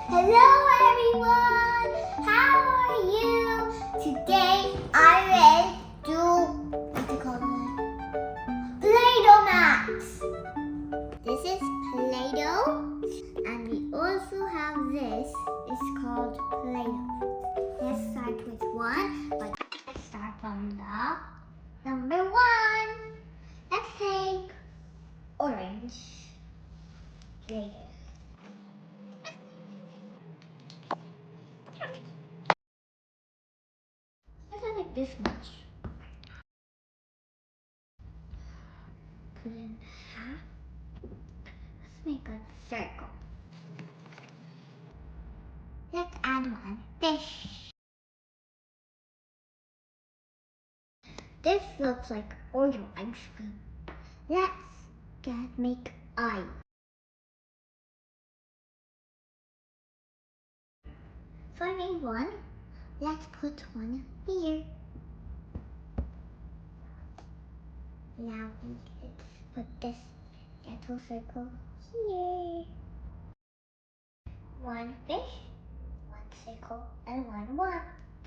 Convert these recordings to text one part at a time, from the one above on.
Hello everyone! How are you? Today I will do what do you call it? Play-Doh maps. This is Play-Doh and we also have this. It's called Play-Doh. Let's start with one, but let's start from the number one. Let's take orange. Later. Let's make this much. Put it in half. Let's make a circle. Let's add one fish. This looks like Oreo ice cream. Let's make eyes. So I made one. Let's put one here. Now let's put this little circle here. One fish, one circle, and one.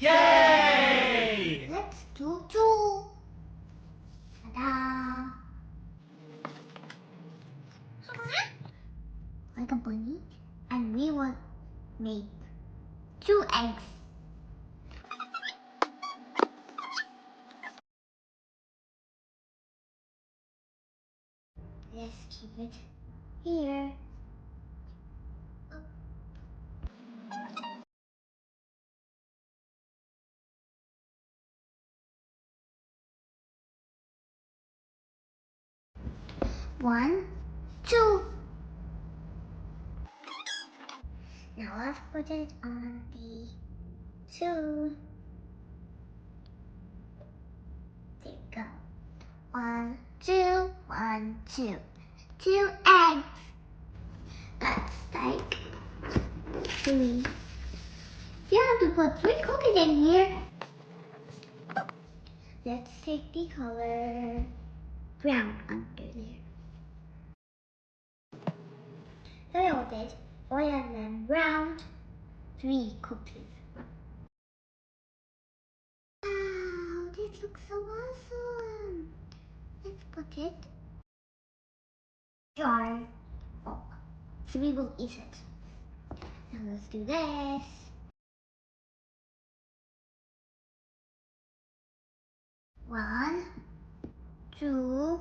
Yay! Let's do two. Ta-da! Like a bunny, and we will make two eggs. Let's keep it here. One, two. Now let's put it on the two. There you go. One, two, one, two. Two eggs. That's like three. You have to put three cookies in here. Let's take the color brown under there. So I did oil and then round three cookies. Wow, this looks so awesome. Let's put it jar. Oh, so we will eat it. Now let's do this. One, two,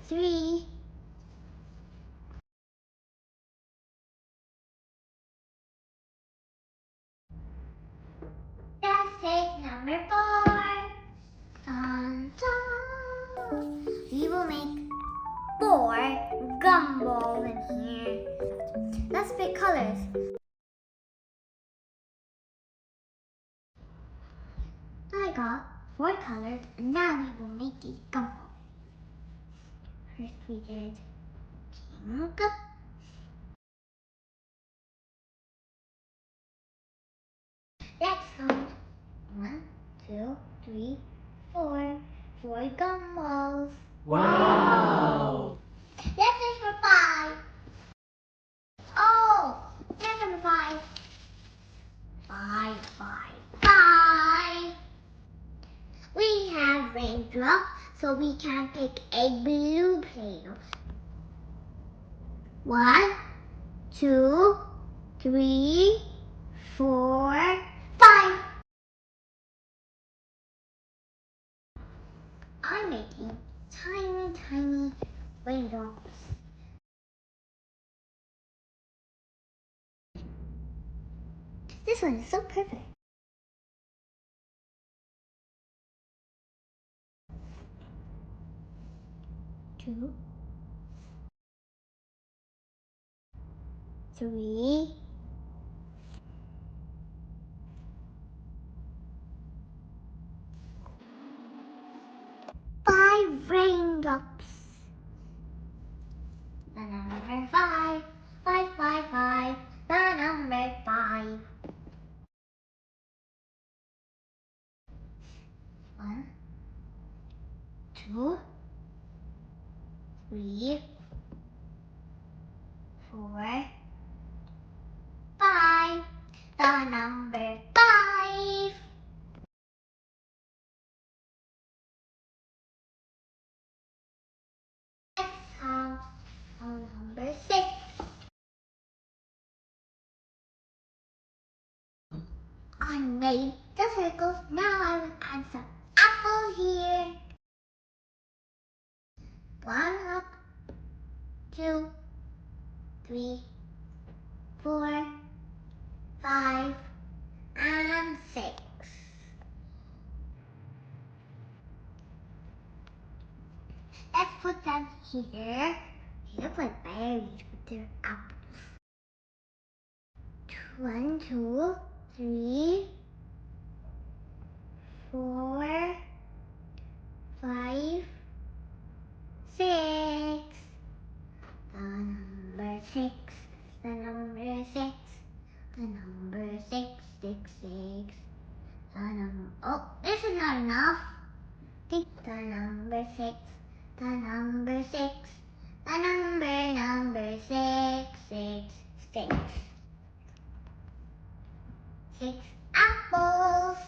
three. Let's take number four. Dun, dun. We will make 4 gumballs in here. Let's pick colors. I got 4 colors, and now we will make a gumball. First we did pink. Let's count 1, 2, 3, 4. 4 gumballs. Wow! Let's fish for 5. Oh, that's number 5. 5, 5, 5. We have raindrops, so we can pick a blue Play-Doh. 1, 2, 3, 4, 5. I'm making tiny raindrops. This one is so perfect. Two, 3, 5 raindrops. The number 5, 5, 5, 5. The number 5. 1, 2, 3, 4, 5. number 6. I made the circles. Now I will add some apples here. 1 up, 2, 3, 4, 5, and 6. Let's put them here. They look like berries, but they're apples. 1, 2, 3, 4, 5, 6. The number 6. The number 6. The number 6, 6, 6. Oh, this is not enough. The number 6. The number 6. The number 6, 6, 6. 6 apples.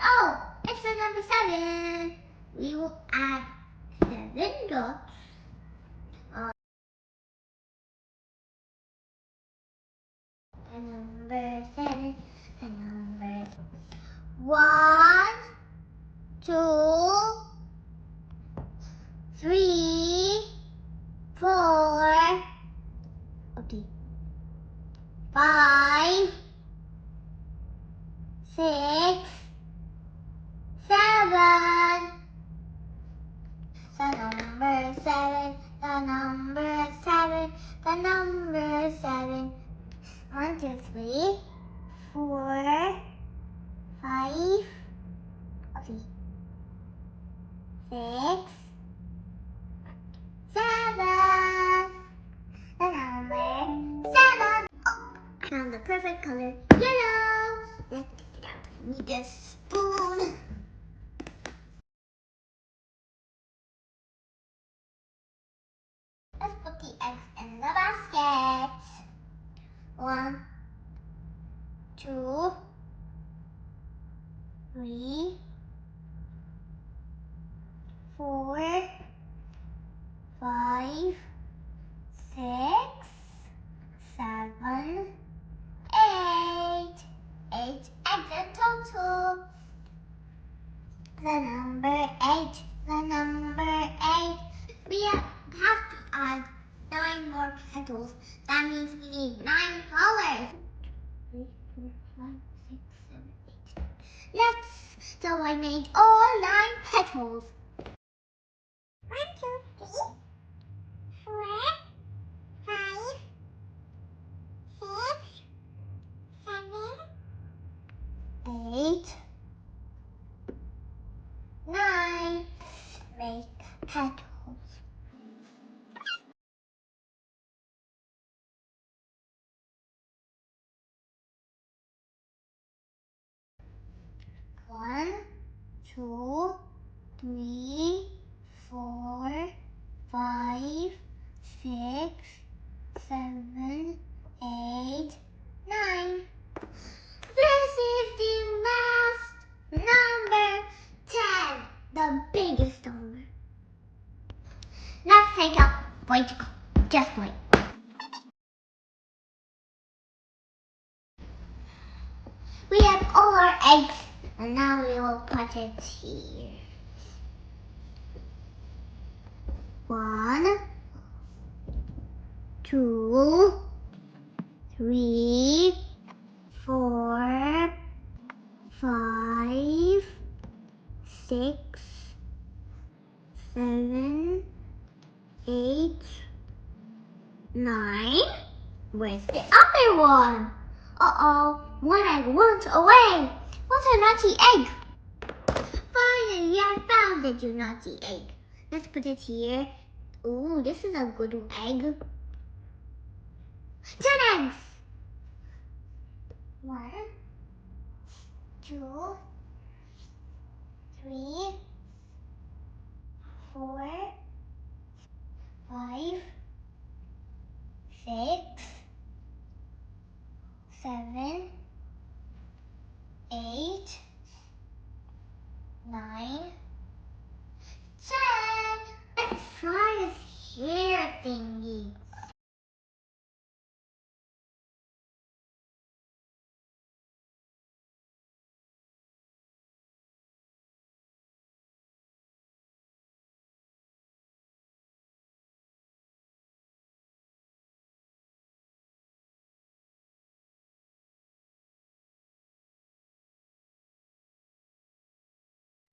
Oh, it's the number 7. We will add 7 dots. The number 7. The number 1, 2, 3, 4. Okay. 5, 6, 7. The number 7. The number 7. The number 7. 1, 2, 3, 4, 5. Okay. 6, 7. The number 7. Oh, I found the perfect color, yellow. Let's get it out. I need a spoon. Let's put the eggs in the basket. 1, 2, 3, 4, 5, 6, 7, 8. 8 eggs in total. The number 8. The number 8. We have to add 9 more petals. That means we need 9 colors. 3, 4, 5, 6, 7, 8. So I made all 9 petals. 1, 2, 3, 4, 5, 6, 7, 8, 9. Make petals. One, 2, 3, 4, 5, 6, 7, 8, 9. This is the last number 10, the biggest number. Let's take out Preschool. Just wait. We have all our eggs, and now we will put it here. 1, 2, 3, 4, 5, 6, 7, 8, 9. Where's the other one? Uh-oh, one egg went away. What's a naughty egg? Finally, I found it, you naughty egg. Let's put it here. Ooh, this is a good egg. 10 eggs. 1, 2, 3, 4, 5, 6, 7, 8, 9, 10. Let's try thingy.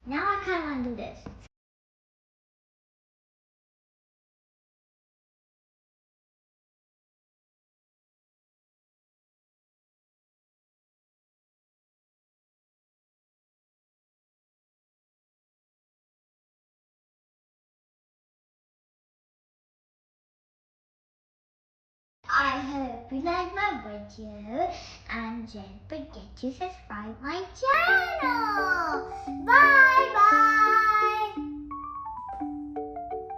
Now I kind of want to do this. I hope you like my video and don't forget to subscribe my channel. Bye!